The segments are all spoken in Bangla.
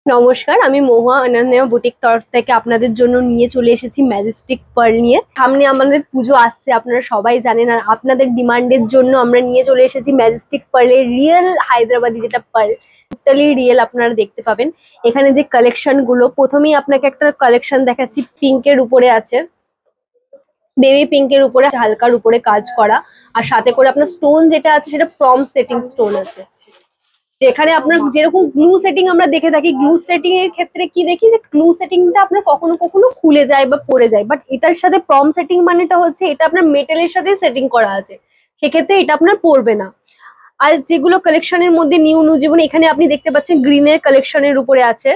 নমস্কার, আমি মহুয়া অনন্যা বুটিক তরফ থেকে আপনাদের জন্য নিয়ে চলে এসেছি ম্যাজেস্টিক পার্ল নিয়ে। সামনে আমাদের পুজো আসছে, আপনারা সবাই জানেন। আর আপনাদের ডিমান্ডের জন্য আমরা নিয়ে চলে এসেছি ম্যাজেস্টিক পার্লের রিয়েল হায়দ্রাবাদি যেটা পার্ল, টোটালি রিয়েল আপনারা দেখতে পাবেন। এখানে যে কালেকশন গুলো, প্রথমেই আপনাকে একটা কালেকশন দেখাচ্ছি। পিঙ্কের উপরে আছে, বেবি পিঙ্কের উপরে হালকার উপরে কাজ করা। আর সাথে করে আপনার স্টোন যেটা আছে সেটা প্রম সেটিং স্টোন আছে। যেখানে আপনার যেরকম গ্লু সেটিং আমরা দেখে থাকি, গ্লু সেটিং এর ক্ষেত্রে কি দেখি যে গ্লু সেটিংটা আপনার কখনো কখনো খুলে যায় বা পড়ে যায়, বাট এটার সাথে প্রম সেটিং মানেটা হচ্ছে এটা আপনার মেটালের সাথে সেটিং করা আছে, সেক্ষেত্রে এটা আপনার পড়বে না। আর যেগুলো কালেকশনের মধ্যে নিউ নিউ, যেমন এখানে আপনি দেখতে পাচ্ছেন গ্রিনের কালেকশনের উপরে আছে,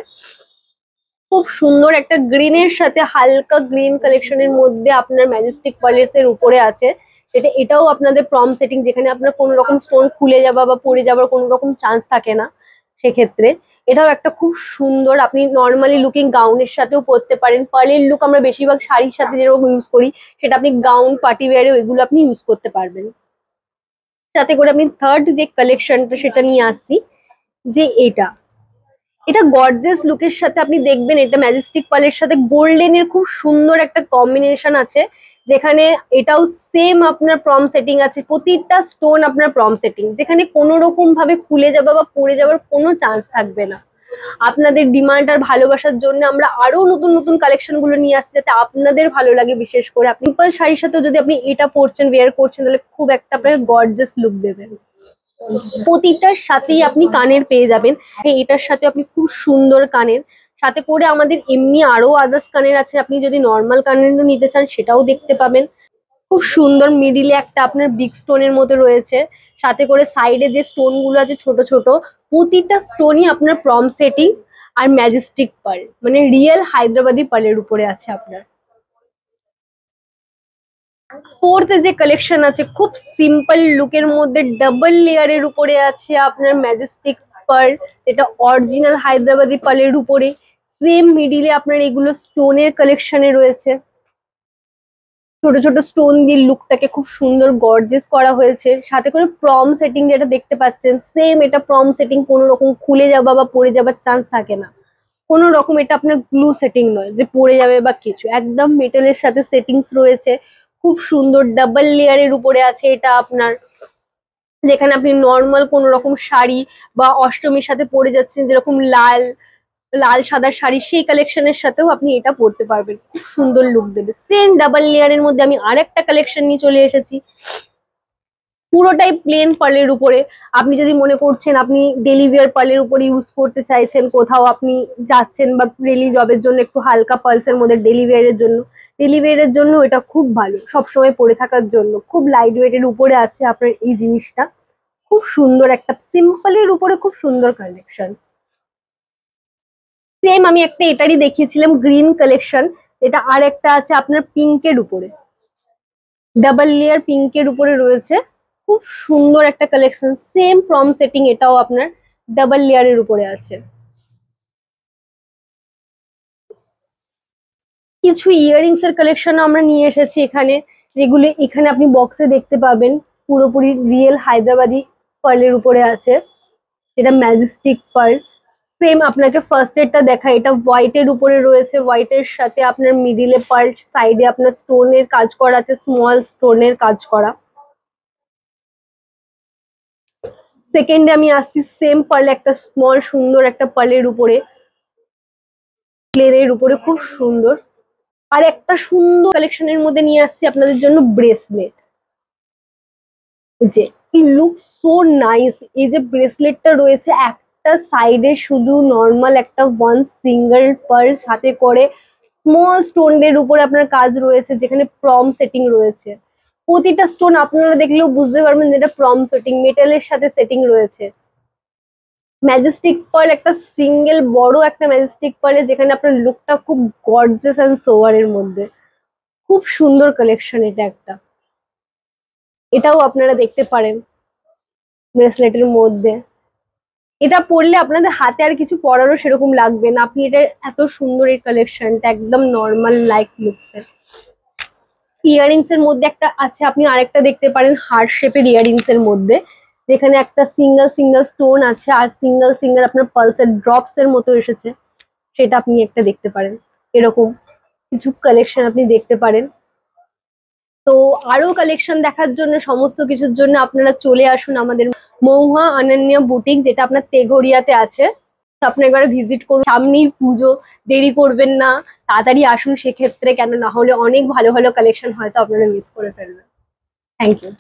খুব সুন্দর একটা গ্রিনের সাথে হালকা গ্রিন কালেকশনের মধ্যে আপনার ম্যাজেস্টিক পার্লার্স এর উপরে আছে। এটাও আপনাদের প্রম সেটিং, যেখানে আপনার কোনো রকম স্টোন খুলে যাওয়া বা পড়ে যাওয়ার কোনো রকম চান্স থাকে না। সেক্ষেত্রে এটাও একটা খুব সুন্দর, আপনি নর্মালি লুকিং গাউনের সাথেও পরতে পারেন। পার্লের লুক আমরা বেশিরভাগ শাড়ির সাথে যেরকম ইউজ করি, সেটা আপনি গাউন পার্টি ওয়ারে ওইগুলো আপনি ইউজ করতে পারবেন। সাথে করে আপনি থার্ড যে কালেকশনটা সেটা নিয়ে আসছি, যে এটা এটা গর্জিয়াস লুকের সাথে আপনি দেখবেন, এটা ম্যাজেস্টিক পার্লের সাথে গোল্ডেন এর খুব সুন্দর একটা কম্বিনেশন আছে। যেখানে এটাও সেম আপনার প্রম সেটিং আছে, প্রতিটা স্টোন আপনার প্রম সেটিং, যেখানে কোনো রকম ভাবে খুলে যাবে বা পড়ে যাওয়ার কোনো চান্স থাকবে না। আপনাদের ডিমান্ড আর ভালোবাসার জন্য আমরা আরো নতুন নতুন কালেকশন গুলো নিয়ে আসছি, যাতে আপনাদের ভালো লাগে। বিশেষ করে আপনি সিম্পল শাড়ির সাথেও যদি আপনি এটা পরছেন, ওয়্যার করছেন, তাহলে খুব একটা আপনাকে গর্জিয়াস লুক দেবেন। প্রতিটার সাথেই আপনি কানের পেয়ে যাবেন, এটার সাথে আপনি খুব সুন্দর কানের। সাথে করে আমাদের এমনি আরো আদার্স কানের আছে, আপনি যদি নর্মাল কানের নিতে চান সেটাও দেখতে পাবেন। খুব সুন্দর মিডিলে একটা আপনার বিগ স্টোনের মধ্যে রয়েছে, সাথে করে সাইডে যে স্টোন গুলো আছে ছোট ছোট, প্রতিটা স্টোনই আপনার প্রম সেটিং আর ম্যাজেস্টিক পার্ল, মানে রিয়েল হায়দ্রাবাদি পার্লের উপরে আছে আপনার। ফোর্থ যে কালেকশন আছে, খুব সিম্পল লুকের মধ্যে ডাবল লেয়ারের উপরে আছে আপনার ম্যাজেস্টিক পার্ল, যেটা অরিজিনাল হায়দ্রাবাদি পার্লের উপরে। সেম মিডিলে আপনার এগুলো স্টোনের কালেকশনে রয়েছে, ছোট ছোট স্টোন দিয়ে লুকটাকে খুব সুন্দর গর্জিয়াস করা হয়েছে। সাথে করে প্রম সেটিং যেটা দেখতে পাচ্ছেন, সেম এটা প্রম সেটিং, কোনো রকম খুলে যাওয়া বা পড়ে যাবার চান্স থাকে না কোনো রকম। এটা আপনার গ্লু সেটিং নয় যে পড়ে যাবে বা কিছু, একদম মেটালের সাথে সেটিংস রয়েছে। খুব সুন্দর ডাবল লেয়ারের উপরে আছে এটা আপনার, যেখানে আপনি নর্মাল কোনো রকম শাড়ি বা অষ্টমীর সাথে পরে যাচ্ছেন, যেরকম লাল লাল সাদা শাড়ি, সেই কালেকশনের সাথেও আপনি এটা পরতে পারবেন, খুব সুন্দর লুক দেবে। সেম ডাবল লেয়ারের মধ্যে আমি আরেকটা কালেকশন নিয়ে চলে এসেছি, পুরোটাই প্লেন পার্লের উপরে। আপনি যদি মনে করছেন আপনি ডেলি ওয়্যার পার্লের উপরে ইউজ করতে চাইছেন, কোথাও আপনি যাচ্ছেন বা ডেলি জবের জন্য একটু হালকা পার্লসের মধ্যে ডেলি ওয়্যারের জন্য, ডেলি ওয়্যারের জন্য এটা খুব ভালো, সবসময় পরে থাকার জন্য। খুব লাইট ওয়েটের উপরে আছে আপনার এই জিনিসটা, খুব সুন্দর একটা সিম্পলের উপরে খুব সুন্দর কালেকশন। সেম আমি একটা এটারই দেখিয়েছিলাম গ্রিন কালেকশন, এটা আর একটা আছে আপনার পিঙ্কের উপরে, ডাবল লেয়ার পিঙ্কের উপরে রয়েছে। খুব সুন্দর একটা কালেকশন, সেম প্রম সেটিং, এটাও আপনার ডাবল লেয়ারের উপরে আছে। কিছু ইয়াররিংস এর কালেকশন আমরা নিয়ে এসেছি এখানে, যেগুলো এখানে আপনি বক্সে দেখতে পাবেন, পুরোপুরি রিয়েল হায়দ্রাবাদি পার্লের উপরে আছে, যেটা ম্যাজেস্টিক পার্ল। সেম আপনাকে ফার্স্ট এরটা দেখা, এটা হোয়াইট এর উপরে রয়েছে, হোয়াইট এর সাথে আপনার মিডিলে পার্ল, সাইডে আপনার স্টোনের কাজ করা আছে, স্মল স্টোনের কাজ করা। সেকেন্ডে আমি আসছি সেম পার্ল, একটা স্মল সুন্দর একটা পার্লের উপরে, প্লেনের উপরে খুব সুন্দর। আর একটা সুন্দর কালেকশনের মধ্যে নিয়ে আসছি আপনাদের জন্য ব্রেসলেট, যে লুক সো নাইস। এই যে ব্রেসলেটটা রয়েছে, একটা সাইডে শুধু নর্মাল একটা ওয়ান সিঙ্গেল পার্ল, সাথে করে স্মল স্টোনের উপরে আপনার কাজ রয়েছে, যেখানে প্রম সেটিং রয়েছে। প্রতিটা স্টোন আপনারা দেখলেও বুঝতে পারবেন যেটা প্রম সেটিং, মেটালের সাথে সেটিং রয়েছে। ম্যাজেস্টিক পার্ল একটা সিঙ্গেল বড় একটা ম্যাজেস্টিক পার্লে, যেখানে আপনার লুকটা খুব গর্জিয়াস এন্ড সোয়ার এর মধ্যে, খুব সুন্দর কালেকশন এটা একটা। এটাও আপনারা দেখতে পারেন ব্রেসলেটের মধ্যে। এটা পরলে আপনাদের হাতে আর কিছু পরারও সেরকম লাগবে না, আপনি এটা এত সুন্দর এই কালেকশনটা একদম নর্মাল লাইক লুকসের। ইয়াররিংস এর মধ্যে একটা আছে, আপনি আরেকটা দেখতে পারেন হার্ট শেপের ইয়াররিংস এর মধ্যে, যেখানে একটা সিঙ্গেল সিঙ্গেল স্টোন আছে আর সিঙ্গেল সিঙ্গেল আপনার পালসের ড্রপস এর মতো এসেছে, সেটা আপনি একটা দেখতে পারেন। এরকম কিছু কালেকশন আপনি দেখতে পারেন। তো আরো কালেকশন দেখার জন্য, সমস্ত কিছুর জন্য আপনারা চলে আসুন আমাদের মহুয়া অনন্যা বুটিক, যেটা আপনার তেঘড়িয়াতে আছে। তো আপনি একবার ভিজিট করুন, সামনেই পুজো, দেরি করবেন না, তাড়াতাড়ি আসুন সেক্ষেত্রে, কেন না হলে অনেক ভালো ভালো কালেকশন হয়তো আপনারা মিস করে ফেলবেন। Thank you.